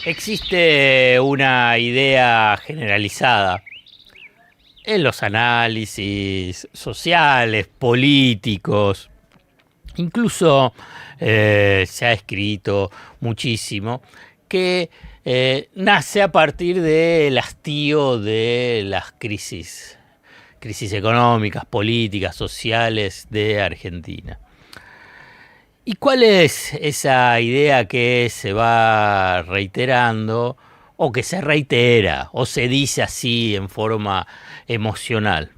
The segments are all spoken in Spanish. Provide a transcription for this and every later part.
Existe una idea generalizada en los análisis sociales, políticos, incluso se ha escrito muchísimo, que nace a partir del hastío de las crisis económicas, políticas, sociales de Argentina. ¿Y cuál es esa idea que se va reiterando o que se reitera o se dice así en forma emocional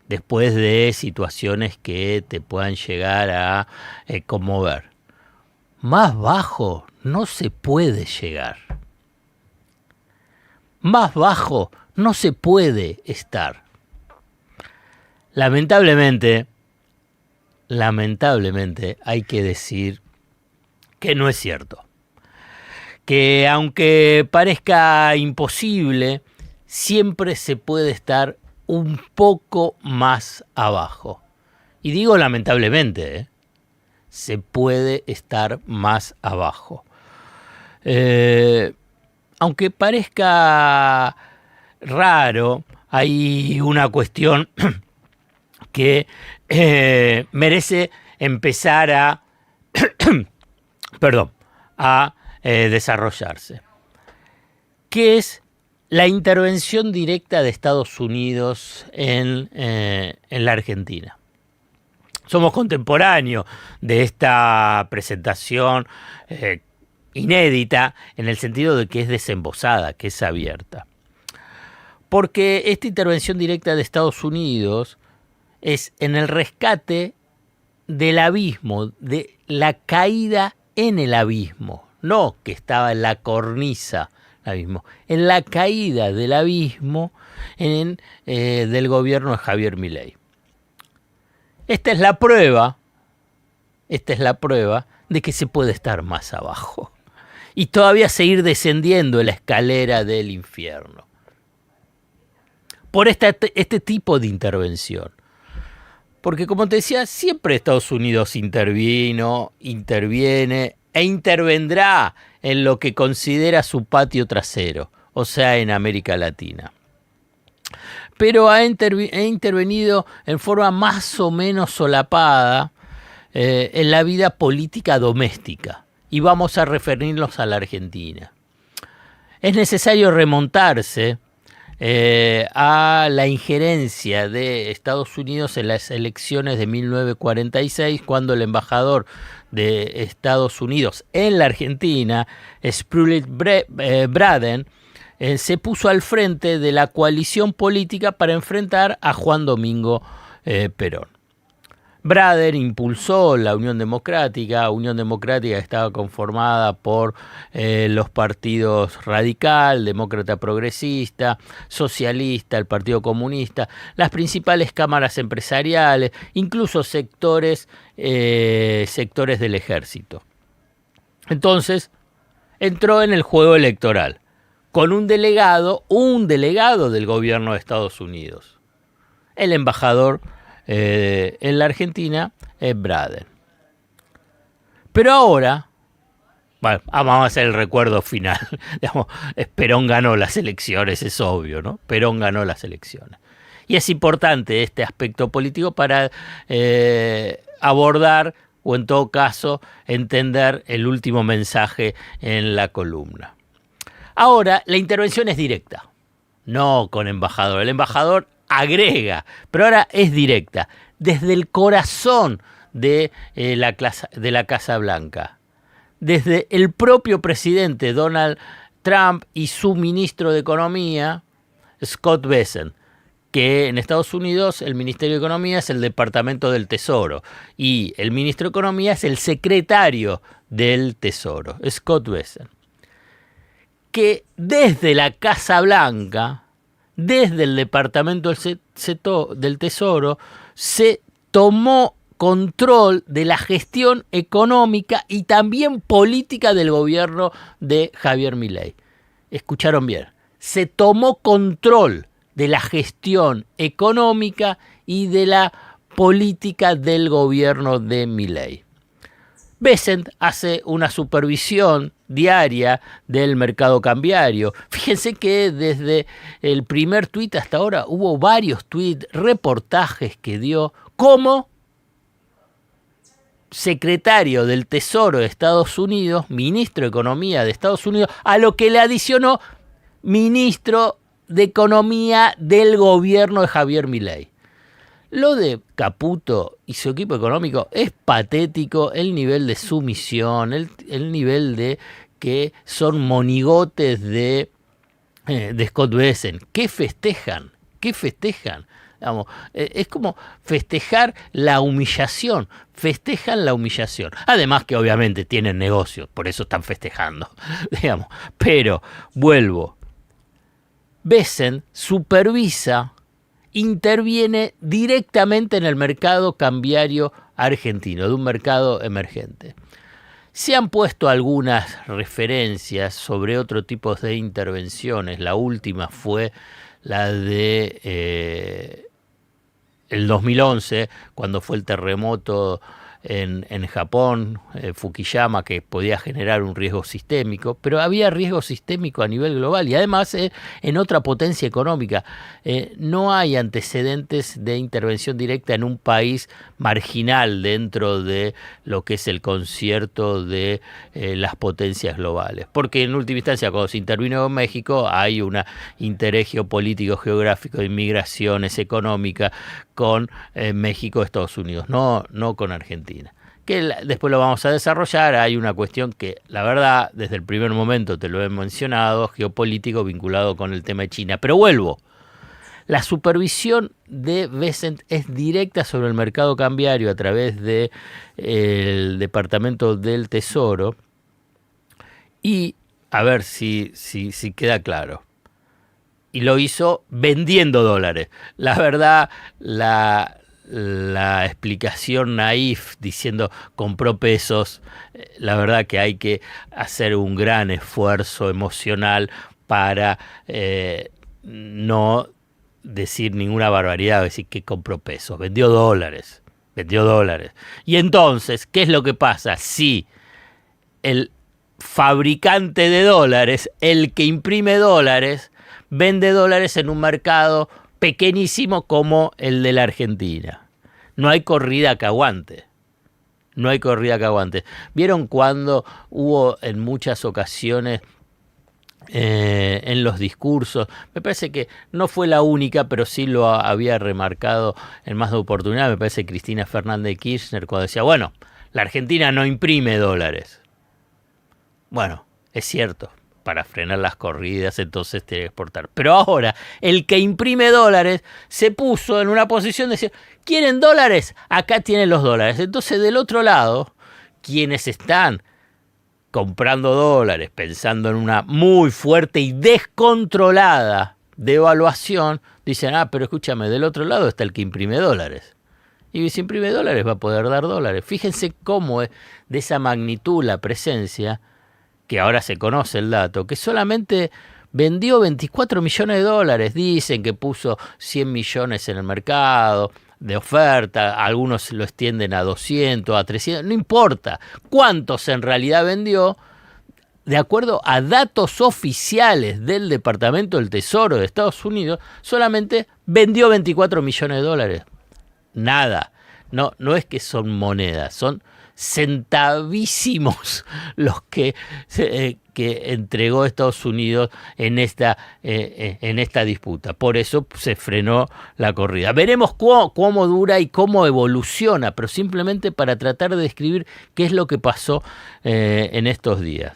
después de situaciones que te puedan llegar a conmover? Más bajo no se puede llegar. Más bajo no se puede estar. Lamentablemente hay que decir que no es cierto. Que aunque parezca imposible, siempre se puede estar un poco más abajo. Y digo lamentablemente, se puede estar más abajo. Aunque parezca raro, hay una cuestión que merece empezar a desarrollarse, que es la intervención directa de Estados Unidos en la Argentina. Somos contemporáneos de esta presentación inédita en el sentido de que es desembosada, que es abierta. Porque esta intervención directa de Estados Unidos es en el rescate del abismo, de la caída en el abismo, no que estaba en la cornisa del abismo, en la caída del abismo del gobierno de Javier Milei. Esta es la prueba de que se puede estar más abajo y todavía seguir descendiendo en la escalera del infierno. Por este tipo de intervención. Porque como te decía, siempre Estados Unidos interviene e intervendrá en lo que considera su patio trasero, o sea, en América Latina. Pero ha intervenido en forma más o menos solapada en la vida política doméstica. Y vamos a referirnos a la Argentina. Es necesario remontarse a la injerencia de Estados Unidos en las elecciones de 1946, cuando el embajador de Estados Unidos en la Argentina, Spulit Braden, se puso al frente de la coalición política para enfrentar a Juan Domingo Perón. Braden impulsó la Unión Democrática que estaba conformada por los partidos Radical, Demócrata Progresista, Socialista, el Partido Comunista, las principales cámaras empresariales, incluso sectores del ejército. Entonces, entró en el juego electoral con un delegado del gobierno de Estados Unidos, el embajador en la Argentina es Braden. Pero ahora, bueno, vamos a hacer el recuerdo final. Digamos, Perón ganó las elecciones, es obvio, ¿no? Perón ganó las elecciones. Y es importante este aspecto político para abordar, o en todo caso, entender el último mensaje en la columna. Ahora, la intervención es directa, no con embajador. El embajador agrega, pero ahora es directa, desde el corazón de la Casa Blanca, desde el propio presidente Donald Trump y su ministro de Economía, Scott Bessent, que en Estados Unidos el Ministerio de Economía es el Departamento del Tesoro y el ministro de Economía es el secretario del Tesoro, Scott Bessent, que desde la Casa Blanca, desde el Departamento del Tesoro, se tomó control de la gestión económica y también política del gobierno de Javier Milei. Escucharon bien, se tomó control de la gestión económica y de la política del gobierno de Milei. Bessent hace una supervisión diaria del mercado cambiario. Fíjense que desde el primer tuit hasta ahora hubo varios tuits, reportajes que dio como secretario del Tesoro de Estados Unidos, ministro de Economía de Estados Unidos, a lo que le adicionó ministro de Economía del gobierno de Javier Milei. Lo de Caputo y su equipo económico es patético, el nivel de sumisión, el nivel de que son monigotes de Scott Bessent. ¿Qué festejan? ¿Qué festejan? Digamos, es como festejar la humillación, festejan la humillación. Además que obviamente tienen negocios, por eso están festejando, digamos. Pero, vuelvo, Bessent supervisa, interviene directamente en el mercado cambiario argentino, de un mercado emergente. Se han puesto algunas referencias sobre otro tipo de intervenciones. La última fue la de el 2011, cuando fue el terremoto en Japón, Fukuyama, que podía generar un riesgo sistémico, pero había riesgo sistémico a nivel global y además en otra potencia económica. No hay antecedentes de intervención directa en un país marginal dentro de lo que es el concierto de las potencias globales, porque en última instancia cuando se intervino en México hay un interés geopolítico, geográfico, de inmigraciones económicas con México, Estados Unidos, no con Argentina. Que después lo vamos a desarrollar. Hay una cuestión que, la verdad, desde el primer momento te lo he mencionado, geopolítico vinculado con el tema de China. Pero vuelvo, la supervisión de Bessent es directa sobre el mercado cambiario a través del Departamento del Tesoro. Y, a ver si queda claro. Y lo hizo vendiendo dólares. La verdad, la explicación naif diciendo compró pesos, la verdad que hay que hacer un gran esfuerzo emocional para no decir ninguna barbaridad, decir que compró pesos, vendió dólares. Y entonces, ¿qué es lo que pasa? Si el fabricante de dólares, el que imprime dólares, vende dólares en un mercado pequeñísimo como el de la Argentina. No hay corrida que aguante. ¿Vieron cuando hubo en muchas ocasiones en los discursos? Me parece que no fue la única, pero sí lo había remarcado en más de oportunidad. Me parece Cristina Fernández de Kirchner cuando decía, bueno, la Argentina no imprime dólares. Bueno, es cierto. Para frenar las corridas, entonces tiene que exportar. Pero ahora, el que imprime dólares se puso en una posición de decir, ¿quieren dólares? Acá tienen los dólares. Entonces, del otro lado, quienes están comprando dólares, pensando en una muy fuerte y descontrolada devaluación, dicen, pero escúchame, del otro lado está el que imprime dólares. Y si imprime dólares va a poder dar dólares. Fíjense cómo es de esa magnitud la presencia, que ahora se conoce el dato, que solamente vendió 24 millones de dólares. Dicen que puso 100 millones en el mercado de oferta, algunos lo extienden a 200, a 300, no importa cuántos en realidad vendió. De acuerdo a datos oficiales del Departamento del Tesoro de Estados Unidos, solamente vendió 24 millones de dólares. Nada, no es que son monedas, son centavísimos los que entregó Estados Unidos en esta disputa. Por eso se frenó la corrida. Veremos cómo dura y cómo evoluciona, pero simplemente para tratar de describir qué es lo que pasó en estos días.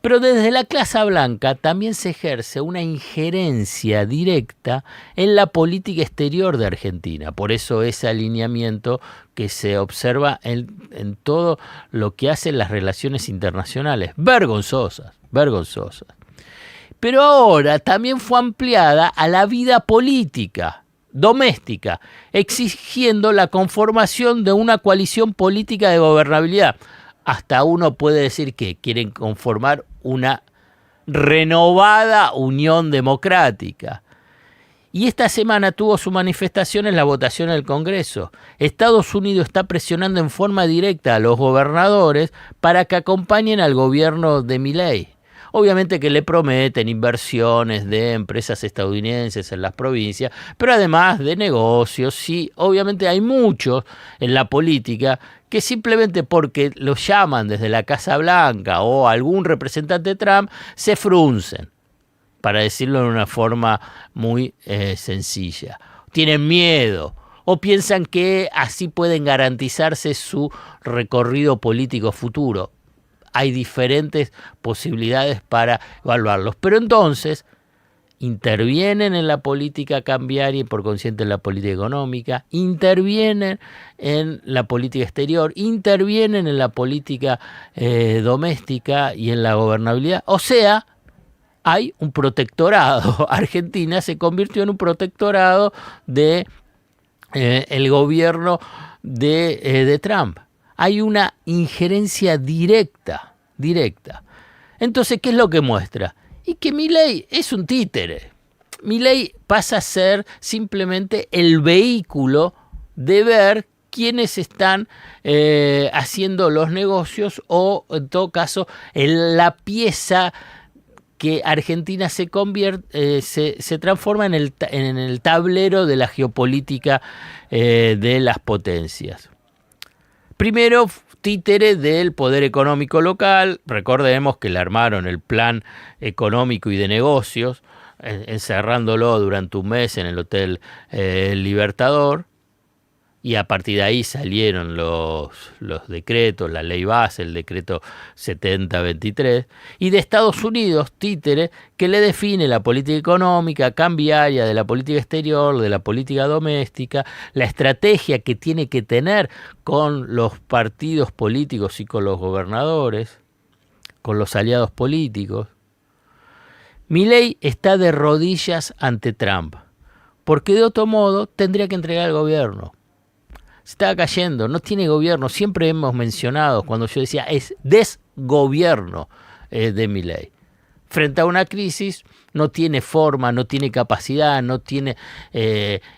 Pero desde la Casa Blanca también se ejerce una injerencia directa en la política exterior de Argentina. Por eso ese alineamiento que se observa en todo lo que hacen las relaciones internacionales. Vergonzosas. Pero ahora también fue ampliada a la vida política doméstica, exigiendo la conformación de una coalición política de gobernabilidad. Hasta uno puede decir que quieren conformar una renovada Unión Democrática. Y esta semana tuvo su manifestación en la votación en el Congreso. Estados Unidos está presionando en forma directa a los gobernadores para que acompañen al gobierno de Milei. Obviamente que le prometen inversiones de empresas estadounidenses en las provincias, pero además de negocios, sí, obviamente hay muchos en la política que simplemente porque los llaman desde la Casa Blanca o algún representante de Trump, se fruncen, para decirlo de una forma muy sencilla. Tienen miedo o piensan que así pueden garantizarse su recorrido político futuro. Hay diferentes posibilidades para evaluarlos. Pero entonces intervienen en la política cambiaria y por consiguiente en la política económica, intervienen en la política exterior, intervienen en la política doméstica y en la gobernabilidad. O sea, hay un protectorado. Argentina se convirtió en un protectorado de el gobierno de Trump. Hay una injerencia directa. Entonces, ¿qué es lo que muestra? Y que Milei es un títere. Milei pasa a ser simplemente el vehículo de ver quiénes están haciendo los negocios o, en todo caso, la pieza que Argentina se transforma en el tablero de la geopolítica de las potencias. Primero, títere del poder económico local. Recordemos que le armaron el plan económico y de negocios, encerrándolo durante un mes en el Hotel Libertador. Y a partir de ahí salieron los decretos, la ley base, el decreto 7023, y de Estados Unidos, títere, que le define la política económica, cambiaria, de la política exterior, de la política doméstica, la estrategia que tiene que tener con los partidos políticos y con los gobernadores, con los aliados políticos. Milei está de rodillas ante Trump, porque de otro modo tendría que entregar el gobierno. Se estaba cayendo, no tiene gobierno. Siempre hemos mencionado, cuando yo decía, es desgobierno de Milei. Frente a una crisis, no tiene forma, no tiene capacidad, no tiene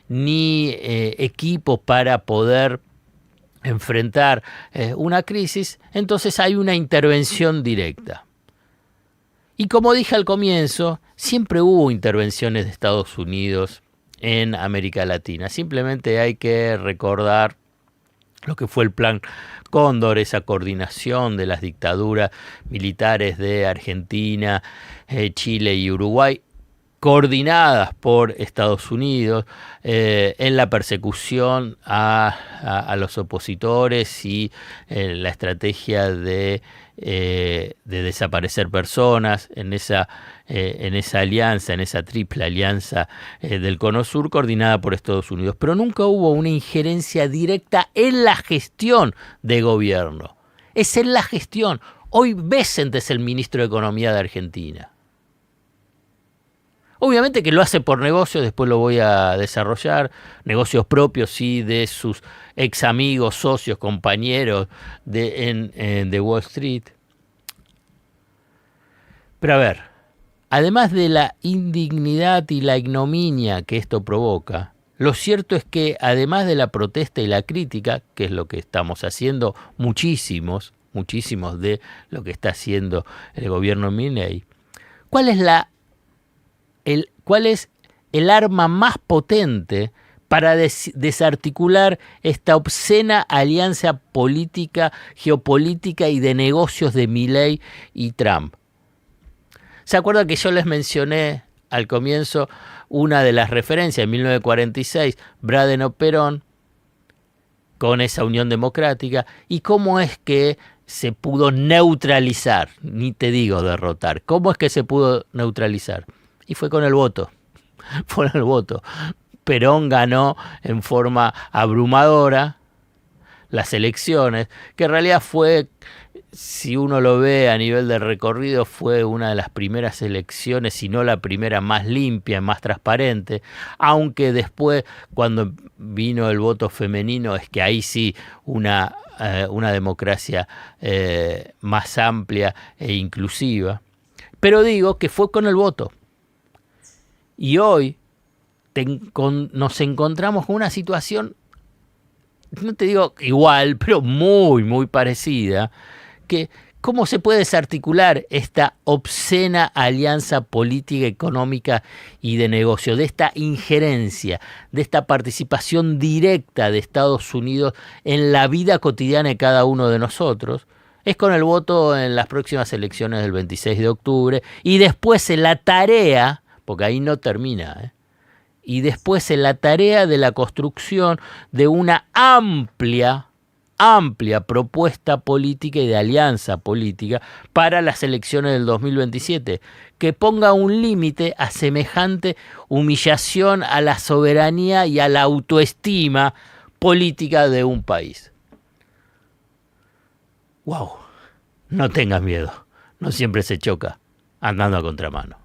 ni equipo para poder enfrentar una crisis. Entonces hay una intervención directa. Y como dije al comienzo, siempre hubo intervenciones de Estados Unidos en América Latina. Simplemente hay que recordar lo que fue el Plan Cóndor, esa coordinación de las dictaduras militares de Argentina, Chile y Uruguay, coordinadas por Estados Unidos en la persecución a los opositores y la estrategia de desaparecer personas en esa alianza, en esa triple alianza del Cono Sur coordinada por Estados Unidos. Pero nunca hubo una injerencia directa en la gestión de gobierno. Es en la gestión. Hoy Bessent es el ministro de Economía de Argentina. Obviamente que lo hace por negocios, después lo voy a desarrollar, negocios propios, sí, de sus ex amigos, socios, compañeros de Wall Street. Pero a ver, además de la indignidad y la ignominia que esto provoca, lo cierto es que además de la protesta y la crítica, que es lo que estamos haciendo muchísimos de lo que está haciendo el gobierno Milei, ¿cuál es el arma más potente para desarticular esta obscena alianza política, geopolítica y de negocios de Milei y Trump? ¿Se acuerdan que yo les mencioné al comienzo una de las referencias en 1946, Braden-Perón, con esa Unión Democrática, y cómo es que se pudo neutralizar, ni te digo derrotar, cómo es que se pudo neutralizar? Y fue con el voto. Perón ganó en forma abrumadora las elecciones, que en realidad fue, si uno lo ve a nivel de recorrido, fue una de las primeras elecciones, si no la primera más limpia, más transparente, aunque después, cuando vino el voto femenino, es que ahí sí una democracia más amplia e inclusiva. Pero digo que fue con el voto. Y hoy nos encontramos con una situación, no te digo igual, pero muy, muy parecida, que cómo se puede desarticular esta obscena alianza política, económica y de negocio, de esta injerencia, de esta participación directa de Estados Unidos en la vida cotidiana de cada uno de nosotros. Es con el voto en las próximas elecciones del 26 de octubre y después en la tarea, porque ahí no termina, y después en la tarea de la construcción de una amplia propuesta política y de alianza política para las elecciones del 2027, que ponga un límite a semejante humillación a la soberanía y a la autoestima política de un país. ¡Wow! No tengas miedo, no siempre se choca andando a contramano.